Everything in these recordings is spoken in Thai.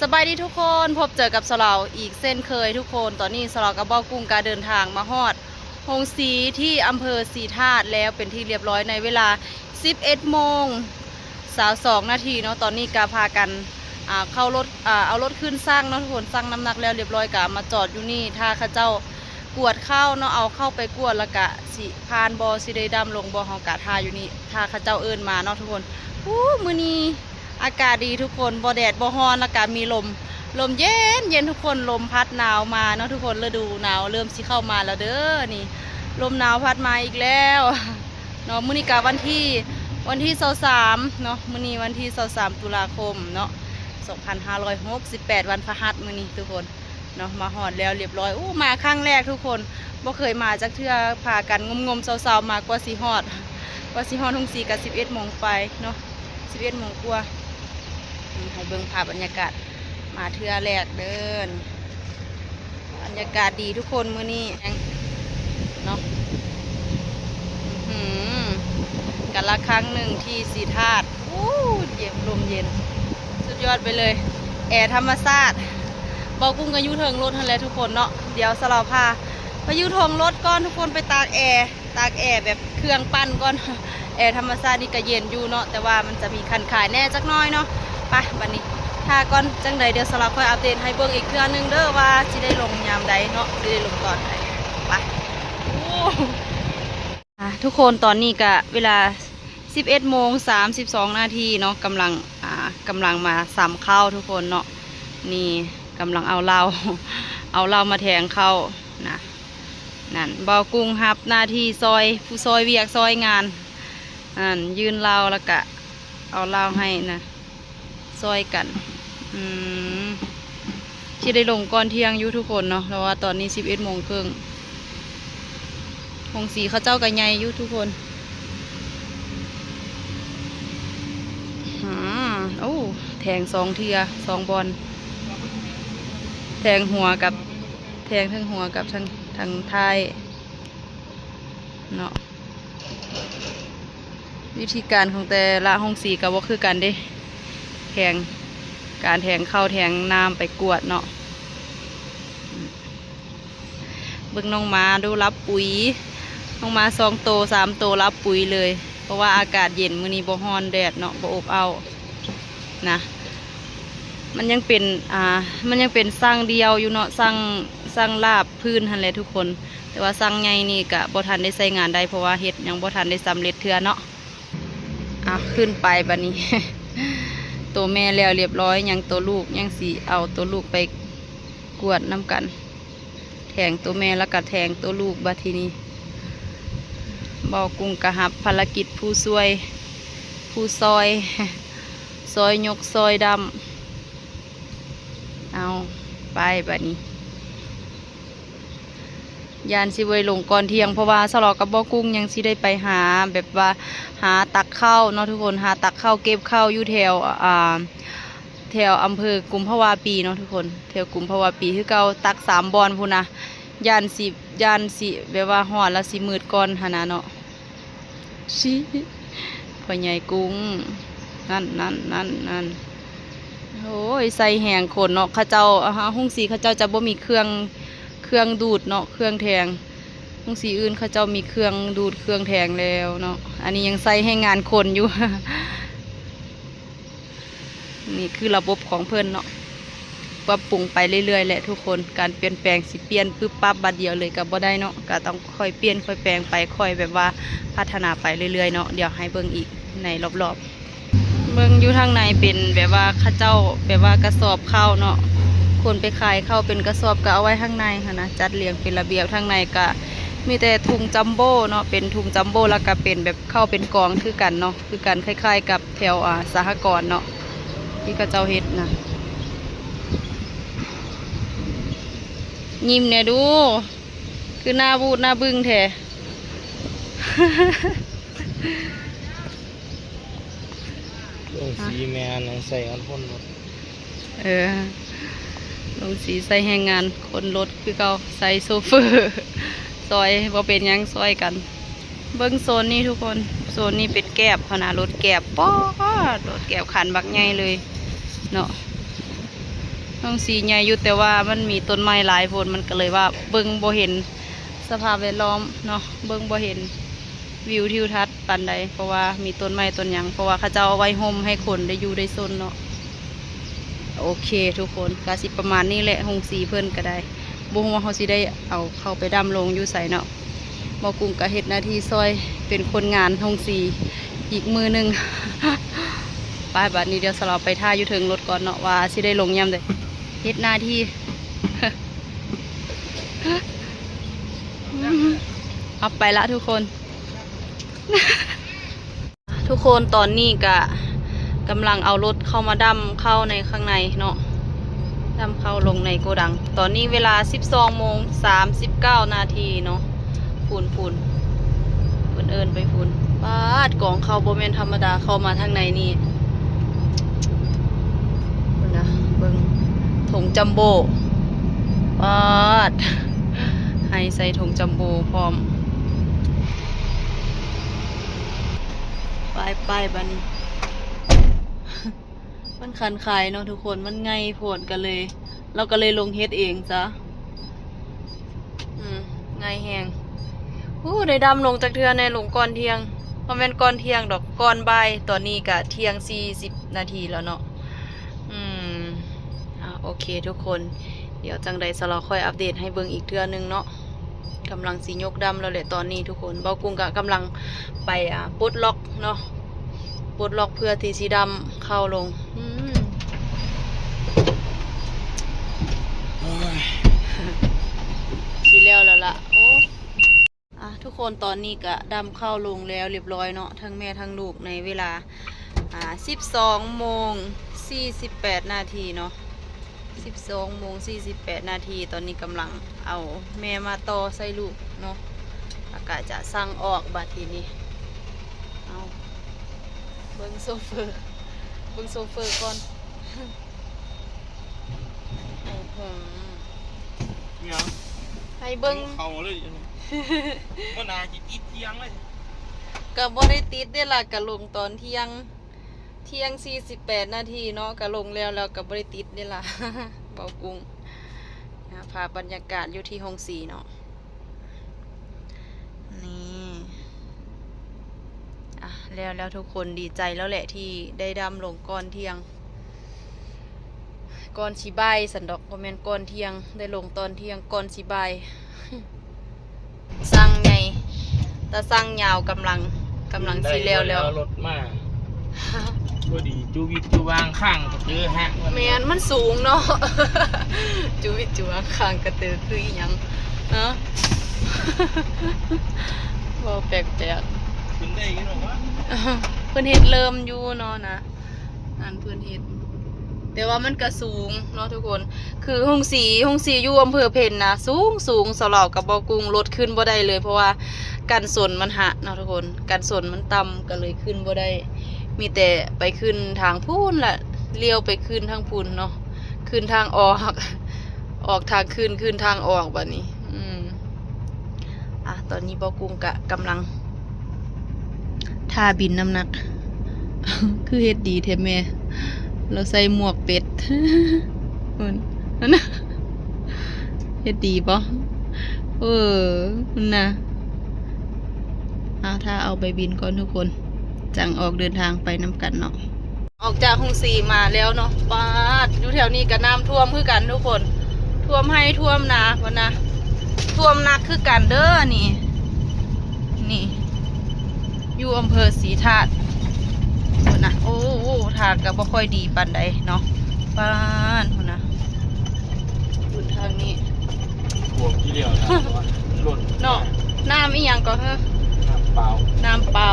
สบายดีทุกคนพบเจอกับสลาวอีกเส้นเคยทุกคนตอนนี้สลาวกับบ้ากุ้งการเดินทางมาฮอดโฮงสีที่อำเภอสีธาตุแล้วเป็นที่เรียบร้อยในเวลา 11 โมง22 นาทีเนาะตอนนี้กาพากันเข้ารถเอารถขึ้นสร้างเนาะทุกคนสร้างน้ำหนักแล้วเรียบร้อยกะมาจอดอยู่นี่ถ้าข้าเจ้ากวดเข้าเนาะเอาเข้าไปกวดแล้วกะสิพานบอสิได้ดำลงบอเฮากะทาอยู่นี่ถ้าข้าเจ้าเอิ้นมาเนาะทุกคนมื้อนี้อากาศดีทุกคนบ่แดดบ่ร้อนอากาศมีลมเย็นเย็นทุกคนลมพัดหนาวมาเนาะทุกคนฤดูหนาวเริ่มสิเข้ามาแล้วเด้อนี่ลมหนาวพัดมาอีกแล้วเนาะมื้อนี้กะวันที่23เนาะมื้อนี้วันที่23ตุลาคมเนาะ2568วันพฤหัสมื้อนี้ทุกคนเนาะมาฮอดแล้วเรียบร้อยมาครั้งแรกทุกคนบ่เคยมาจักเทื่อพากันงมๆเซาๆมากว่าสิฮอดทุ่งสีกับ11 โมงไปเนาะ11 โมงกว่าให้เบิ่งภาพบรรยากาศมาเทื่อแรกเดินบรรยากาศดีทุกคนมื้อนี้เนาะกันละครั้งหนึ่งที่สีธาตุเย็นลมเย็นสุดยอดไปเลยแอร์ธรรมชาติบอกกุ้งกับยูเทิงรถทันแล้วทุกคนเนาะเดี๋ยวสลาวพาไปยูทงรถก่อนทุกคนไปตากแอร์แบบเครื่องปั้นก่อนแอร์ธรรมชาตินี่ก็เย็นอยู่เนาะแต่ว่ามันจะมีคันขายแน่จักน้อยเนาะไปบัดนี้ถ้าก่อนจังใดเดี๋ยวสลาวค่อยอัปเดตให้เบิ่งอีกเทื่อนึงเด้อว่าสิได้ลงยามใดเนาะสิได้ลงตอนใดไปทุกคนตอนนี้ก็เวลา11 โมง 32 นาทีเนาะกำลังมาสามข้าวทุกคนเนาะนี่กำลังเอาเหล้ามาแทงเข้านะนั่นเบากุ้งฮับหน้าที่ผู้ซอยเวียกซอยงานยืนเหล้าแล้วก็เอาเหล้าให้นะซอยกันที่ได้ลงก่อนเที่ยงอยู่ทุกคนเนาะเพราะว่าตอนนี้11 โมงครึ่งหงสีเขาเจ้ากันใหญ่อยู่ทุกคนแทง2 เทื่อ2 บอลแทงทั้งหัวกับทางท้ายเนาะวิธีการของแต่ละหงสีกับว่าคือกันเด้การแทงเข้าแทงน้ำไปกวดเนาะเบิ่งน้องมาดูรับปุ๋ยน้องมา2 โต 3 โตรับปุ๋ยเลยเพราะว่าอากาศเย็นมื้อนี้บ่ร้อนแดดเนาะบ่อบอ้าวนะมันยังเป็นสร้างเดียวอยู่เนาะสร้างลาบพื้นหั่นแหละทุกคนแต่ว่าสร้างใหญ่นี่ก็บ่ทันได้ใช้งานได้เพราะว่าเฮ็ดยังบ่ทันได้สำเร็จเทื่อเนาะขึ้นไปบัดนี้ ตัวแม่แล้วเรียบร้อยยังตัวลูกยังสิเอาตัวลูกไปกวดน้ำกันแทงตัวแม่แล้วก็แทงตัวลูกบัดทีนี้บ่กุ้งกะหับภารกิจผู้ซอยยกซอยดำเอาไปบัดนี้ยานสิเวยลงก่อนเที่ยงเพราะว่าสลอกับบ่กุ้งยังสิได้ไปหาแบบว่าหาตักข้าวเนาะทุกคนหาตักข้าวเก็บข้าวอยู่แถวอำเภอกุมภาวาปีเนาะทุกคนแถวกุมภาวาปีคือเก่าตัก3 บอนพูนนะยานสิแบบว่าหอดละสิมืดก่อนหนนะเนาะชิพ่อใหญ่กุ้งนั่นโอ้ยใส่แหงขนเนาะข้าเจ้าหุ้งสีข้าเจ้าจะบ่มีเครื่องดูดเนาะเครื่องแทงหุ้งสีอื่นข้าเจ้ามีเครื่องดูดเครื่องแทงแล้วเนาะอันนี้ยังใส่ให้งานคนอยู่ นี่คือระบบของเพิ่นเนาะปรับปรุงไปเรื่อยๆแหละทุกคนการเปลี่ยนแปลงสิเปลี่ยนปึ๊บปั๊บบัดเดียวเลยกับบ่ได้เนาะก็ต้องค่อยเปลี่ยนค่อยแปลงไปค่อยแบบว่าพัฒนาไปเรื่อยๆเนาะเดี๋ยวให้เบิ่งอีกในรอบๆเบิ่งอยู่ทางในเป็นแบบว่าข้าเจ้าแบบว่ากระสอบข้าวเนาะคนไปขายข้าวเป็นกระสอบก็เอาไว้ข้างในค่ะนะจัดเรียงเป็นระเบียบทางในก็มีแต่ถุงจัมโบ้เนาะเป็นถุงจัมโบ้แล้วก็เป็นแบบข้าวเป็นกองคือกันเนาะคือกันคล้ายๆกับแถวสหกรณ์เนาะที่ข้าเจ้าเฮ็ดนะยิ้มเนี่ยดูคือหน้าบูดหน้าบึ้งแท้ลงสีแมนใส่อันพ่นรถลงสีใส่แรงงานคนรถคือเขาใส่โซเฟอร์ซอยบ่เป็นยังซอยกันเบิ้งโซนนี้ทุกคนโซนนี้เป็นแกบขนาดรถแกบรถแกบขันบักใหญ่เลยเนาะ ห้องสีใหญ่อยู่แต่ว่ามันมีต้นไม้หลายโพดมันก็เลยว่าเบิ่งบ่เห็นสภาพแวดล้อมเนาะเบิ่งบ่เห็นวิวทิวทัศน์ปานใดเพราะว่ามีต้นไม้ต้นหยังเพราะว่าเขาเจ้าเอาไว้ห่มให้คนได้อยู่ได้ซนเนาะโอเคทุกคนก็สิประมาณนี้แหละห้องสีเพิ่นก็ได้บ่ฮู้ว่าเขาสิได้เอาเข้าไปดำลงอยู่ไสเนาะบ่กุ้งก็เฮ็ดหน้าที่ซอยเป็นคนงานห้องสีอีกมือหนึง ไปบัดนี้เดี๋ยวสลับไปท่าอยู่ถึงรถก่อนเนาะว่าสิได้ลงยามใดเฮ็ดหน้าที่ เอาไปละทุกคน ทุกคนตอนนี้ก็กำลังเอารถเข้ามาดำเข้าในข้างในเนาะดำเข้าลงในโกดังตอนนี้เวลา 12:39 นาทีเนาะฝุ่นเอินไปฝุ่นปาดกล่องเข้าโบเมนธรรมดาเข้ามาทางในนี่นะเบิ่งถุงจัมโบ้ปาดให้ใส่ถุงจัมโบ้พร้อมไปบัดนี้ มันคันคายเนาะทุกคนมันไงโผดกันเลยเราก็เลยลงเฮ็ดเองจ้ะไงแหงได้ดำลงจากเทือในหลงก่อนเที่ยงเพราะแม่นก่อนเที่ยงดอกก่อนบ่ายตอนนี้ก็เที่ยง40 นาทีแล้วเนาะโอเคทุกคนเดี๋ยวจังใดสลอค่อยอัปเดตให้เบิ่งอีกเทื่อนึงเนาะกำลังสียกดำแล้วแหละตอนนี้ทุกคนเบากุ้งก็กำลังไปปลดล็อกเนาะปลดล็อกเพื่อที่สีดำเข้าลงทีแล้วล่ะโอ้ทุกคนตอนนี้ก็ดำเข้าลงแล้วเรียบร้อยเนาะทั้งแม่ทั้งลูกในเวลา12:48 นาทีเนาะ12:48 นาทีตอนนี้กำลังเอาแม่มาต่อใส่ลูกเนาะอากาศจะสั่งออกบัดทีนี้เอาเบิ้งโซเฟอร์ก่อนให้เบิ้งเขาเลยก็นาจิติดเที่ยงเลยก็บ่ได้ติดได้ล่ะก็ลงตอนเที่ยง48 นาทีเนาะก็ลงแล้วก็บ่ได้ติดได้ล่ะ เบากุ้งพาบรรยากาศอยู่ที่ห้องสีเนาะนี่แล้วทุกคนดีใจแล้วแหละที่ได้ดำลงก่อนเที่ยงก่อนสิบ่ายสันดอกบ่แม่นก่อนเที่ยงได้ลงตอนเที่ยงก่อนสิบ่าย สั่งไงแต่สั่งยาวกำลังสิแล้วรถมาก็ดีจูวิจูวางข้างก็เจอฮะแม่นมันสูงเนาะ จูวิจูวางข้างกระตือคืออีหยังเนาะ บ่แปลกขึ้นได้กันหรอวะเพิ่นเฮ็ดเริ่มอยู่เนาะนะนั่นเพิ่นเฮ็ดแต่ว่ามันก็สูงเนาะทุกคนคือห้องสีอยู่อำเภอเพ็ญนะสูงสลาวกับบ่กุ้งรถขึ้นบ่ได้เลยเพราะว่ากันสนมันหักเนาะทุกคนกันสนมันต่ำก็เลยขึ้นบ่ได้มีแต่ไปขึ้นทางพูนล่ะเลี้ยวไปขึ้นทางพูนเนาะขึ้นทางออกทางขึ้นทางออกบัดนี้ตอนนี้บ่กุ้งกำลังท่าบินน้ำหนัก คือเฮ็ดดีแท้แม่เราใส่หมวกเป็ด นั่นนะเฮ็ดดีปะนะถ้าเอาไปบินก่อนทุกคนจังออกเดินทางไปน้ำกันเนาะออกจากห้องสีมาแล้วเนาะปาดอยู่แถวนี้ก็น้ำท่วมคือกันทุกคนท่วมให้ท่วมนาเพราะนะท่วมหนักคือกันเด้อนี่อยู่อำเภอศรีธาตุนะโอ้ทางก็บ่ค่อยดีปานใดเนาะบ้านพุ่นนะพุ่นทางนี้บวกที่เดียวนะรถเนาะน้ำอีหยังก็น้ำเปล่า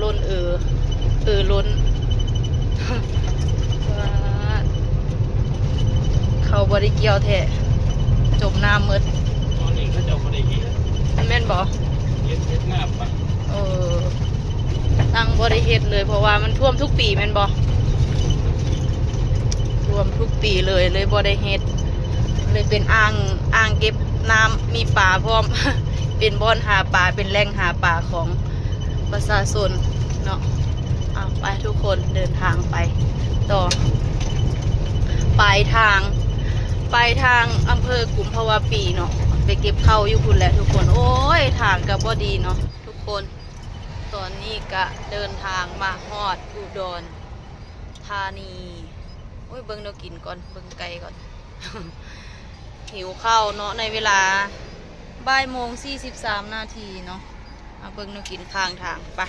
ล้นล้น เขาบ่ได้เกี่ยวแท้จมน้ำมืดตอนนี้เขาจะบ่ได้เฮ็ดแม่นบ่เฮ็ดน้ำปะตั้งบ่ได้เฮ็ดเลยเพราะว่ามันท่วมทุกปีแม่นบ่ท่วมทุกปีเลยบ่ได้เฮ็ดเลยเป็นอ่างเก็บน้ำมีปลาพร้อม เป็นบ่อนหาปลาเป็นแหล่งหาปลาของประชาชนเนาะไปทุกคนเดินทางไปต่อ ปลายทางอำเภอกุมภาวะปีเนาะไปเก็บข้าวอยู่คุณแหละทุกคนโอ้ยทางก็บ่ดีเนาะทุกคนตอนนี้ก็เดินทางมาฮอดอุดรธานีโอ้ยเบิ่งเดี๋ยวกินก่อนเบิ่งไก่ก่อน หิวข้าวเนาะในเวลาบ่ายโมง43 นาทีเนาะมาเบิ่งเดี๋ยวกินข้างทางไป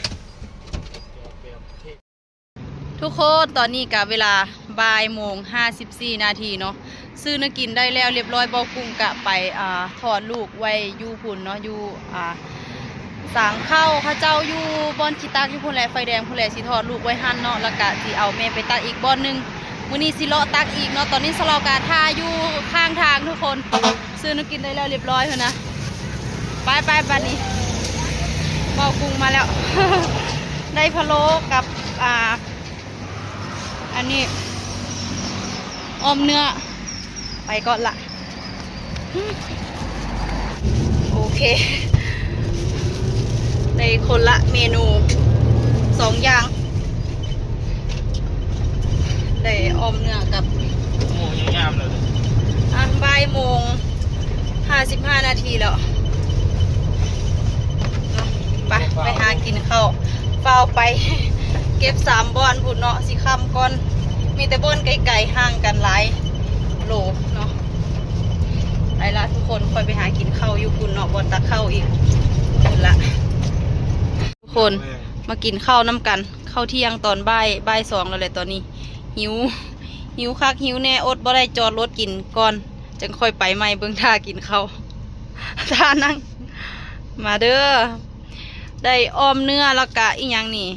ทุกคนตอนนี้กับเวลาบ่ายโมง54 นาทีเนาะซื้อเนื้อกินได้แล้วเรียบร้อยบอกกุ้งกะไปถอดลูกไว้อยู่พุ่นเนาะอยู่สางเข้าข้าเจ้าอยู่บอนขีตักอยู่พุ่นแหละไฟแดงพุ่นแหละสิถอดลูกไว้หันเนาะแล้วก็สิเอาแม่ไปตักอีกบอนหนึงมื้อนี้สิเลาะตักอีกเนาะตอนนี้สลอกาท่าอยู่ข้างทางทุกคนซื้อเนื้อกินได้แล้วเรียบร้อยเถอะนะไปบัดนี้บอกกุ้งมาแล้ว ได้พะโล้กับอันนี้อมเนื้อไปก่อนละโอเคได้คนละเมนู2 อย่างได้อมเนื้อกับ โอ้ยงามเลย บ่ายโมง55 นาทีแล้วไปหากินข้าวเฝ้าไป เก็บ3 บอนพุ่นเนาะสิค่ำก่อนมีแต่บอนไกลๆห่างกันหลายโลเนาะไปละทุกคนค่อยไปหากินข้าวอยู่พุ่นเนาะบอนตักข้าวอีกพุ่นละทุกคนมากินข้าวน้ำกันข้าวเที่ยงตอนบ่าย 2แล้วเลยตอนนี้หิวคักหิวแน่อดบ่ได้จอดรถกินก่อนจังค่อยไปใหม่เบิ่งท่ากินข้าว ท่านั่งมาเด้อได้ออมเนื้อแล้วก็อีกอย่างนี่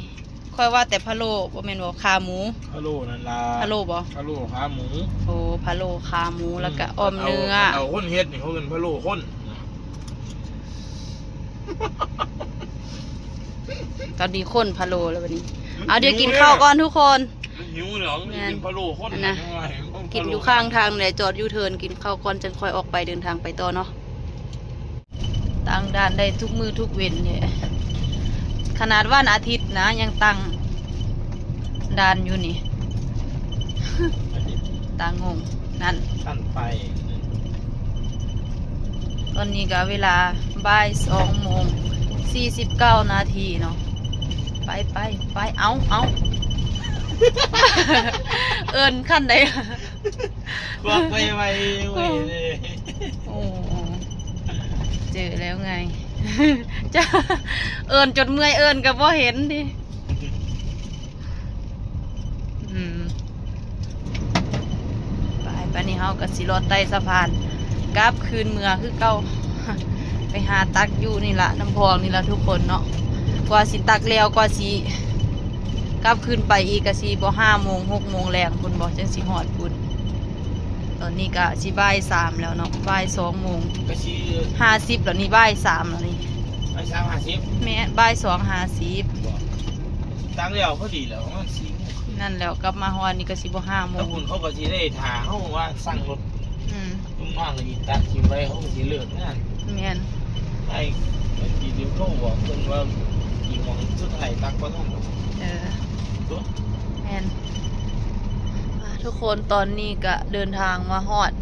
ค่อยว่าแต่พะโล้บ่แม่นบ่ขาหมู พะโล้นั่นล่ะ พะโล้บ่ พะโล้ขาหมู โอ้พะโล้ขาหมูแล้วก็ออมเนื้อ เอาคนเฮ็ดนี่เขาเป็นพะโล้คน ตอนนี้คนพะโล้แล้ววันนี้เอาเดี๋ยวกินข้าวก่อนทุกคน หิวเหรอกินพะโล้คน นะกินอยู่ข้างทางเลยจอดยูเทิร์นกินข้าวก่อนจึงค่อยออกไปเดินทางไปต่อเนาะตั้งด่านได้ทุกมือทุกเว้นเนี่ยขนาดวันอาทิตย์นะยังตั้งด่านอยู่นี่ ตางงนั่น ขั้นไป ตอนนี้ก็เวลาบ่าย2 โมง 49 นาทีเนาะไปเอา เอิญขั้นใด กวักไปไว้เลย โอ้เจอแล้วไง จะเอิญจนเมื่อยเอิญกับว่าเห็นดิไปนี่เฮากับสิรอดใต้สะพานกลับคืนเมืองคือเก่า ไปหาตักอยู่นี่ละน้ำพองนี่ละทุกคนเนาะกว่าสิตักแล้วกว่าสิกลับคืนไปอีกก็สิบ่5 โมง 6 โมงแรงคุณบอกจังสิฮอดคุณตอนนี้ก็สิบ่าย 3แล้วเนาะบ่าย 2 โมง ก็ชี้ 50แล้วนี่บ่าย 3แล้วนี่ ไป3:50แม่บ่าย 2:50 ตั้งแล้วพอดีแล้วมัน4 โมง นั่นแล้วกลับมาฮอดนี่ก็สิบ่5 โม ถ้าง คุณเขาก็สิได้ถาเขาว่าสั่งรถ อืม ลุงน้องก็สิตัดสิไว้เขาก็สิเลิกงาน แม่น ไอ้กี่เดียวเขาบอกเพิ่นว่ากี่โมงสุดท้ายตักบ่ทันหรอก ตัว แม่นทุกคนตอนนี้ก็เดินทางมาฮอด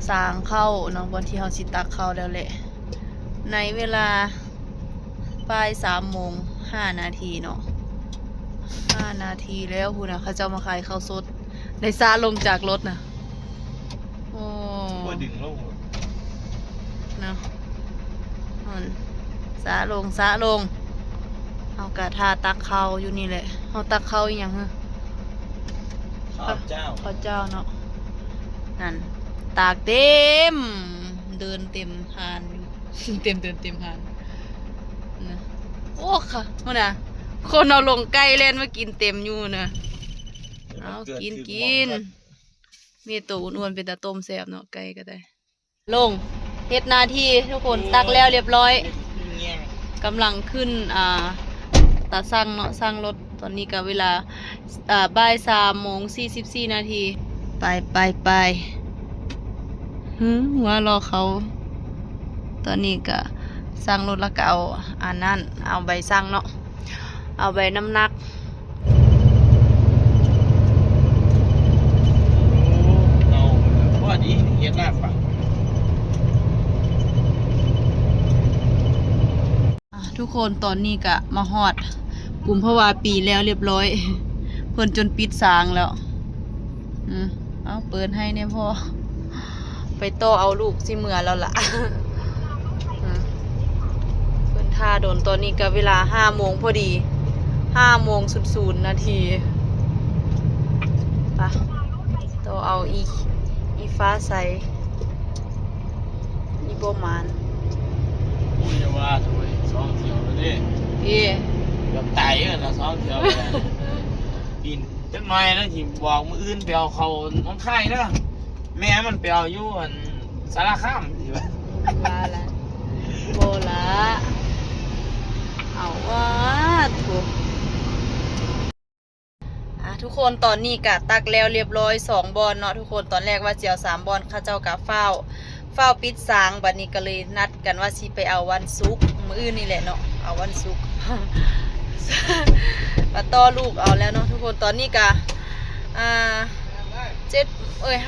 สางเข้าเนาะบนที่เฮาสิตักเข้าแล้วแหละในเวลาบ่าย 3 โมง 5 นาทีเนาะ5 นาทีแล้วคุณนะเขาเจ้ามาขายข้าวสดได้ซาลงจากรถนะโอ้ บ่ดึงลง เนาะซาลงเอากระทาตักข้าวอยู่นี่แหละเอาตักข้าวอีหยังฮะ ข้าวเจ้า ข้าวเจ้าเนาะนั่นตากเต็มเดินเต็มหานอยู่ เต็มหานนะโอ้ค่ะมันน่ะคนเอาลงไก่เล่นมากินเต็มอยู่นะเอากินมีตัวอ้วนๆเป็นตาต้มแซ่บเนาะไก่ก็ได้ลงเฮ็ดหน้าที่ทุกคนตักแล้วเรียบร้อยกำลังขึ้นตาสั่งเนาะสั่งรถตอนนี้ก็เวลาบ่าย 3 โมง 44 นาทีไปหัวรอเขาตอนนี้ก็สั่งรถแล้วก็เอาอันนั้นเอาใบสั่งเนาะเอาใบน้ำหนัก คนตอนนี้ก็มาฮอดกุมภาวาปีแล้วเรียบร้อย เพิ่นจนปิดสางแล้วเอาเปิดให้เนี่ยพ่อไปต่อเอาลูกสิเมื่อแล้วล่ะ เพิ่นท่าโดนตอนนี้ก็เวลา5 โมงพอดี5 โมง00 นาทีไปต่อเอาอีฟ้าใสอีบ่มาน อุ้ยอย่าว่าทำไมสองเที่ยวเลยดิ พี่ แบบตายกันนะสองเที่ยวเลยบินจังหน่อยนะที่บอกมืออื่นไปเอาเขาน้องไข่นะแม่มันไปเอาอยู่อันสารคามสิวะ ว่าละโบละเอาว่าถูกทุกคนตอนนี้กะตักแล้วเรียบร้อย2 บอนเนาะทุกคนตอนแรกว่าจะเอา3 บอนข้าเจ้ากะเฝ้าปิดสางบัดนี้ก็เลยนัดกันว่าสิไปเอาวันศุกร์มื้ออื่นนี่แหละเนาะเอาวันศุกร์ มาต่อลูกเอาแล้วเนาะทุกคนตอนนี้กะ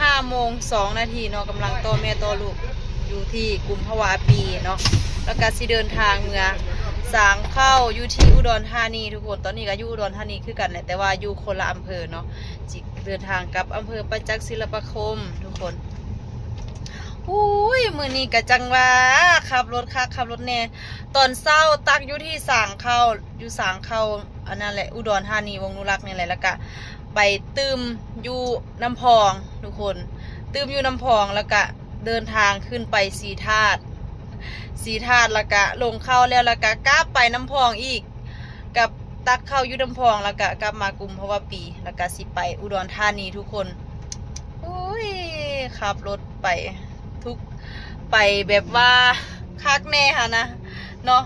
5 โมง 2 นาทีเนาะกำลังต่อแม่ต่อลูกอยู่ที่กุมภาวาปีเนาะแล้วก็สิเดินทางเมื่อสางเข้าอยู่ที่อุดรธานีทุกคนตอนนี้ก็อยู่อุดรธานีคือกันแหละแต่ว่าอยู่คนละอำเภอเนาะจิเดินทางกับอำเภอประจักษ์ศิลปาคมทุกคนอุ้ยมื้อนี้ก็จังว่าขับรถแน่ตอนเช้าตักอยู่ที่สางเข้าอันนั้นแหละอุดรธานีวงนุรักษ์นี่แหละแล้วก็ไปตืมอยู่น้ำพองทุกคนตืมอยู่น้ำพองแล้วก็เดินทางขึ้นไปสีธาตุแล้วก็ลงเข้าแล้วก็กลับไปน้ำพองอีกกับตักเข้าอยู่น้ำพองแล้วก็กลับมากุมภาวะปีแล้วก็สิไปอุดรธานีทุกคนโอ้ยขับรถไปแบบว่าคักแน่ค่ะนะเนาะ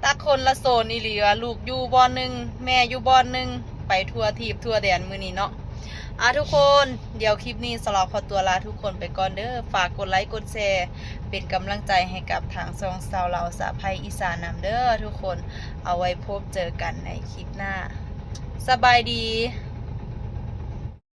ตักคนละโซนอีหลีว่าลูกอยู่บอนหนึ่งแม่อยู่บอนหนึ่งไปทัวร์ทีบทัวร์แดนมื้อนี้เนาะทุกคนเดี๋ยวคลิปนี้สลอขอตัวลาทุกคนไปก่อนเด้อฝากกดไลค์กดแชร์เป็นกำลังใจให้กับทางซองสาวเหล่าสะไพอีสานนำเด้อทุกคนเอาไว้พบเจอกันในคลิปหน้าสบายดี